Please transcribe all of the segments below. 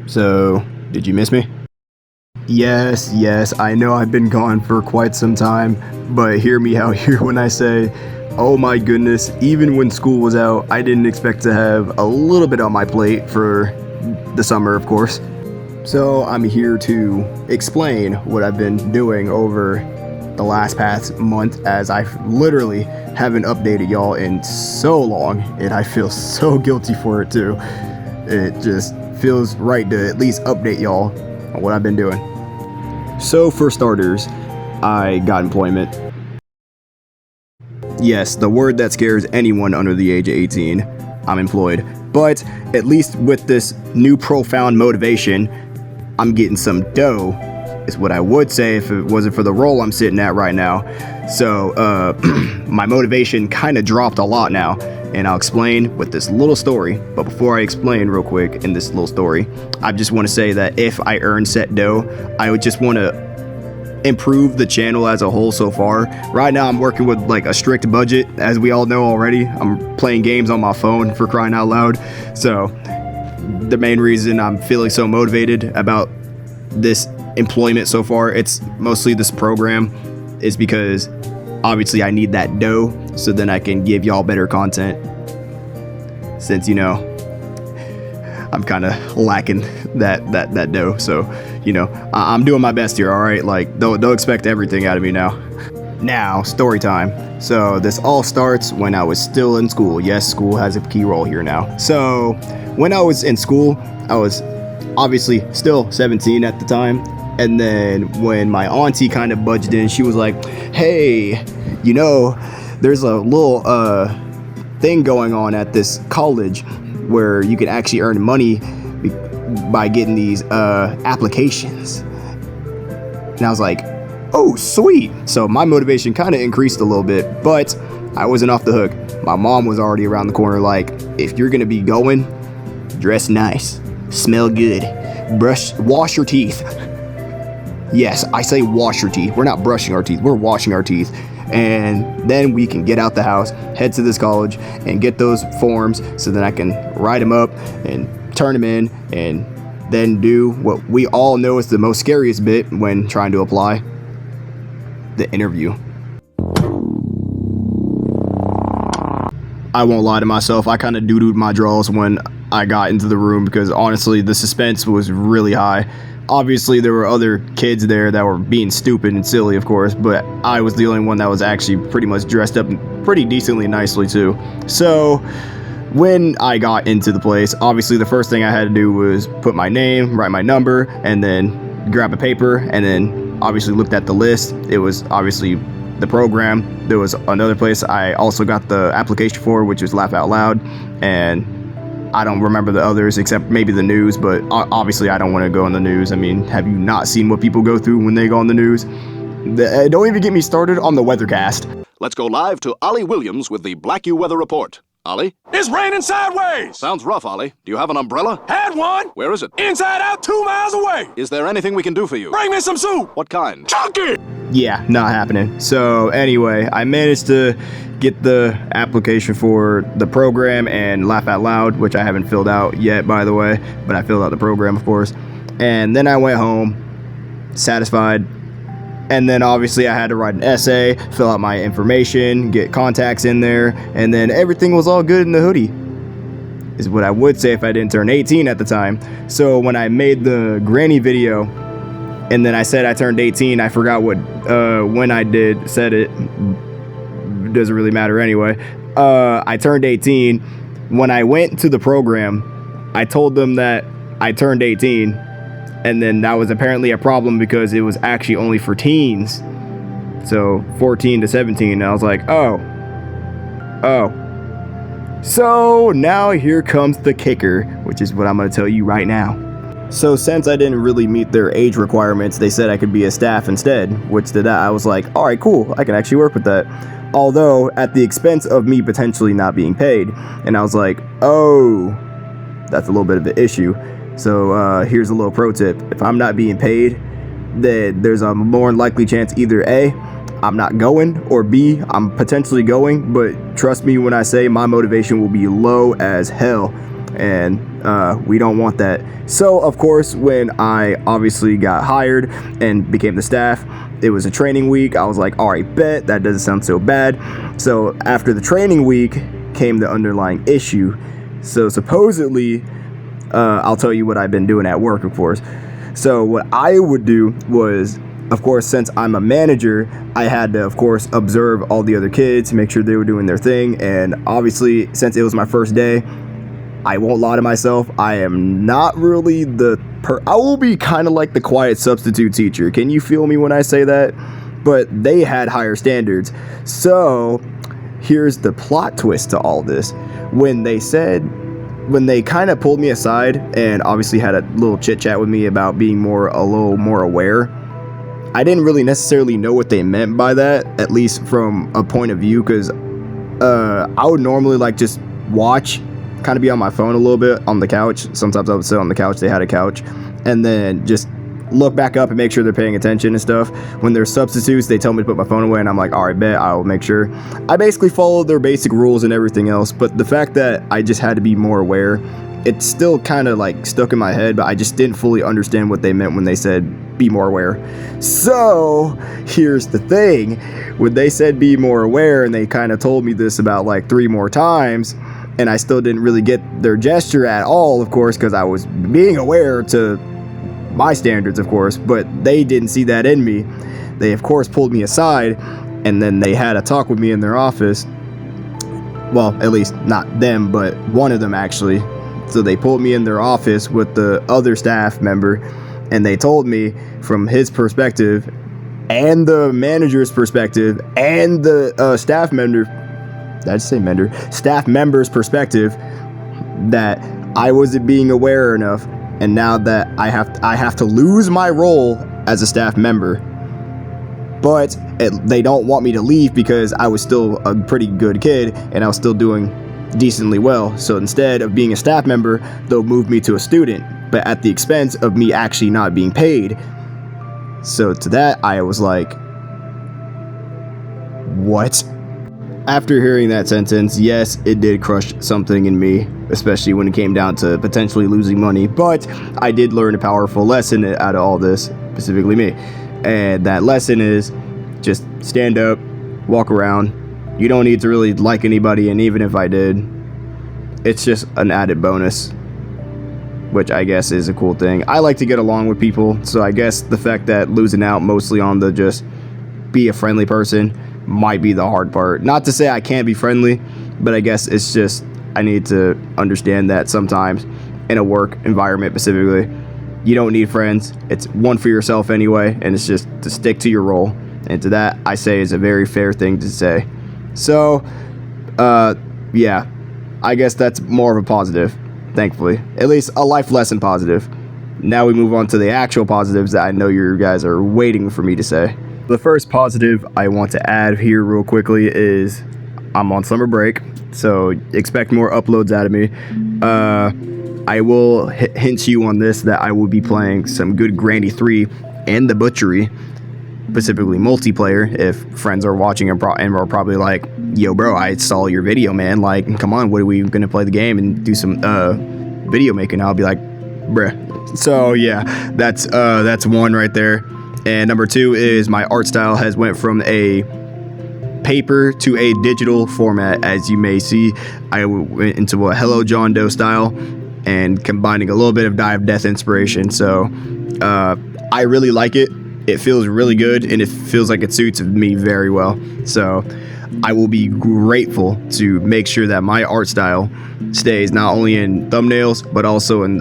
So, did you miss me? Yes, I know I've been gone for quite some time, but hear me out here when I say, oh my goodness, even when school was out, I didn't expect to have a little bit on my plate for the summer, of course. So, I'm here to explain what I've been doing over the last past month, as I literally haven't updated y'all in so long, and I feel so guilty for it too. It just feels right to at least update y'all on what I've been doing. So for starters, I got employment. Yes, the word that scares anyone under the age of 18. I'm employed. But at least with this new profound motivation, I'm getting some dough, is what I would say if it wasn't for the role I'm sitting at right now. So, my motivation kind of dropped a lot now, and I'll explain with this little story. But before I explain real quick in this little story, I just want to say that if I earn set dough, I would just want to improve the channel as a whole so far. Right now I'm working with like a strict budget, as we all know already. I'm playing games on my phone, for crying out loud. So the main reason I'm feeling so motivated about this employment so far, it's mostly this program, is because obviously I need that dough so then I can give y'all better content, since I'm kind of lacking that dough. So I'm doing my best here. All right, like don't expect everything out of me now. Story time. So this all starts when I was still in school. Yes, school has a key role here now. So when I was in school, I was obviously still 17 at the time. And then when my auntie kind of budged in, she was like, hey, there's a little thing going on at this college where you can actually earn money by getting these applications. And I was like, oh, sweet. So my motivation kind of increased a little bit, but I wasn't off the hook. My mom was already around the corner like, if you're going to be going, dress nice, smell good, wash your teeth. Yes, I say wash your teeth. We're not brushing our teeth. We're washing our teeth. And then we can get out the house, head to this college, and get those forms so that I can write them up and turn them in, and then do what we all know is the most scariest bit when trying to apply: the interview. I won't lie to myself, I kind of doo-dooed my drawers when I got into the room, because honestly the suspense was really high. Obviously there were other kids there that were being stupid and silly, of course, but I was the only one that was actually pretty much dressed up pretty decently nicely too. So when I got into the place, obviously the first thing I had to do was put my name, write my number, and then grab a paper, and then obviously looked at the list. It was obviously the program. There was another place I also got the application for, which was Laugh Out Loud, and I don't remember the others except maybe the news, but obviously I don't want to go on the news. I mean, have you not seen what people go through when they go on the news? Don't even get me started on the weathercast. Let's go live to Ollie Williams with the Black U Weather Report. Ollie? It's raining sideways! Sounds rough, Ollie. Do you have an umbrella? Had one! Where is it? Inside out, 2 miles away! Is there anything we can do for you? Bring me some soup! What kind? Chunky! Yeah, not happening. So anyway, I managed to get the application for the program and Laugh Out Loud, which I haven't filled out yet, by the way, but I filled out the program, of course. And then I went home, satisfied. And then obviously I had to write an essay, fill out my information, get contacts in there, and then everything was all good in the hoodie, is what I would say if I didn't turn 18 at the time. So when I made the granny video, and then I said I turned 18, I forgot when I said it. Doesn't really matter anyway. I turned 18. When I went to the program, I told them that I turned 18, and then that was apparently a problem because it was actually only for teens. So 14 to 17. And I was like, oh. So now here comes the kicker, which is what I'm going to tell you right now. So since I didn't really meet their age requirements, they said I could be a staff instead, which to that I was like, all right, cool, I can actually work with that. Although at the expense of me potentially not being paid. And I was like, oh, that's a little bit of an issue. So here's a little pro tip. If I'm not being paid, then there's a more likely chance either A, I'm not going, or B, I'm potentially going, but trust me when I say my motivation will be low as hell. and we don't want that. So of course, when I obviously got hired and became the staff, it was a training week. I was like, all right, bet, that doesn't sound so bad. So after the training week came the underlying issue. So supposedly, I'll tell you what I've been doing at work, of course. So what I would do was, of course, since I'm a manager, I had to, of course, observe all the other kids, make sure they were doing their thing. And obviously, since it was my first day, I won't lie to myself, I am not really I will be kind of like the quiet substitute teacher. Can you feel me when I say that? But they had higher standards. So here's the plot twist to all this. When they kind of pulled me aside and obviously had a little chit chat with me about being a little more aware, I didn't really necessarily know what they meant by that, at least from a point of view, because I would normally like just watch, kind of be on my phone a little bit on the couch. Sometimes I would sit on the couch, they had a couch, and then just look back up and make sure they're paying attention and stuff. When there's substitutes, they tell me to put my phone away, and I'm like, all right, bet, I'll make sure. I basically followed their basic rules and everything else, but the fact that I just had to be more aware, it's still kind of like stuck in my head, but I just didn't fully understand what they meant when they said be more aware. So here's the thing, when they said be more aware, and they kind of told me this about like 3 more times, and I still didn't really get their gesture at all, of course, because I was being aware to my standards, of course, but they didn't see that in me. They, of course, pulled me aside, and then they had a talk with me in their office. Well, at least not them, but one of them actually. So they pulled me in their office with the other staff member, and they told me from his perspective, and the manager's perspective, and the staff member's perspective, that I wasn't being aware enough, and now that I have to lose my role as a staff member. But they don't want me to leave because I was still a pretty good kid and I was still doing decently well. So instead of being a staff member, they'll move me to a student, but at the expense of me actually not being paid. So to that, I was like, what? After hearing that sentence, yes, it did crush something in me, especially when it came down to potentially losing money, but I did learn a powerful lesson out of all this, specifically me. And that lesson is just stand up, walk around. You don't need to really like anybody, and even if I did, it's just an added bonus, which I guess is a cool thing. I like to get along with people, so I guess the fact that losing out mostly on the just be a friendly person might be the hard part. Not to say I can't be friendly, but I guess it's just I need to understand that sometimes in a work environment specifically, you don't need friends. It's one for yourself anyway, and it's just to stick to your role. And to that, I say is a very fair thing to say. So, yeah, I guess that's more of a positive, thankfully. At least a life lesson positive. Now we move on to the actual positives that I know you guys are waiting for me to say. The first positive I want to add here real quickly is I'm on summer break, so expect more uploads out of me. I will hint you on this that I will be playing some good Granny 3 and The Butchery, specifically multiplayer. If friends are watching and are probably like, yo bro, I saw your video, man, like come on, what are we gonna play the game and do some video making? I'll be like, bruh. So yeah, that's one right there. And number 2 is my art style has went from a paper to a digital format. As you may see, I went into a Hello John Doe style and combining a little bit of Die of Death inspiration. So I really like it. It feels really good, and it feels like it suits me very well. So I will be grateful to make sure that my art style stays not only in thumbnails, but also in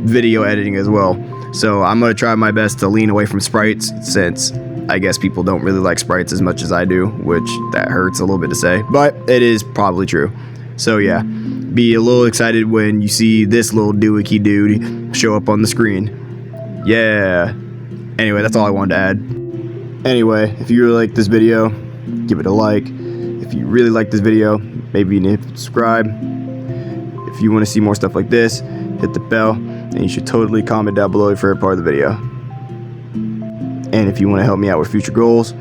video editing as well. So I'm going to try my best to lean away from sprites, since I guess people don't really like sprites as much as I do, which that hurts a little bit to say, but it is probably true. So yeah, be a little excited when you see this little doohickey dude show up on the screen. Yeah. Anyway, that's all I wanted to add. Anyway, if you really like this video, give it a like. If you really like this video, maybe you need to subscribe. If you want to see more stuff like this, hit the bell, and you should totally comment down below your favorite part of the video. And if you want to help me out with future goals,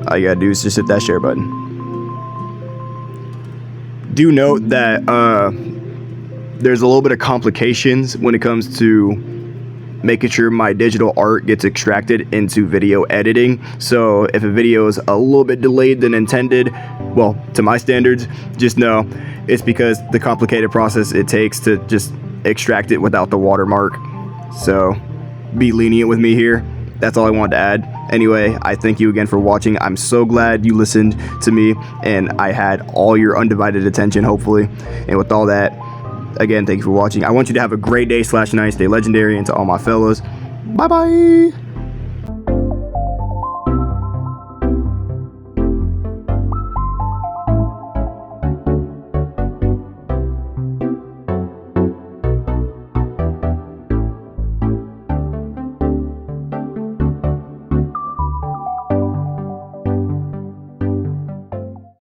all you gotta do is just hit that share button. Do note that there's a little bit of complications when it comes to making sure my digital art gets extracted into video editing. So if a video is a little bit delayed than intended, well, to my standards, just know it's because the complicated process it takes to just extract it without the watermark. So be lenient with me here. That's all I wanted to add. Anyway, I thank you again for watching. I'm so glad you listened to me and I had all your undivided attention, hopefully. And with all that, again, thank you for watching. I want you to have a great day /night. Stay legendary, and to all my fellows, bye-bye.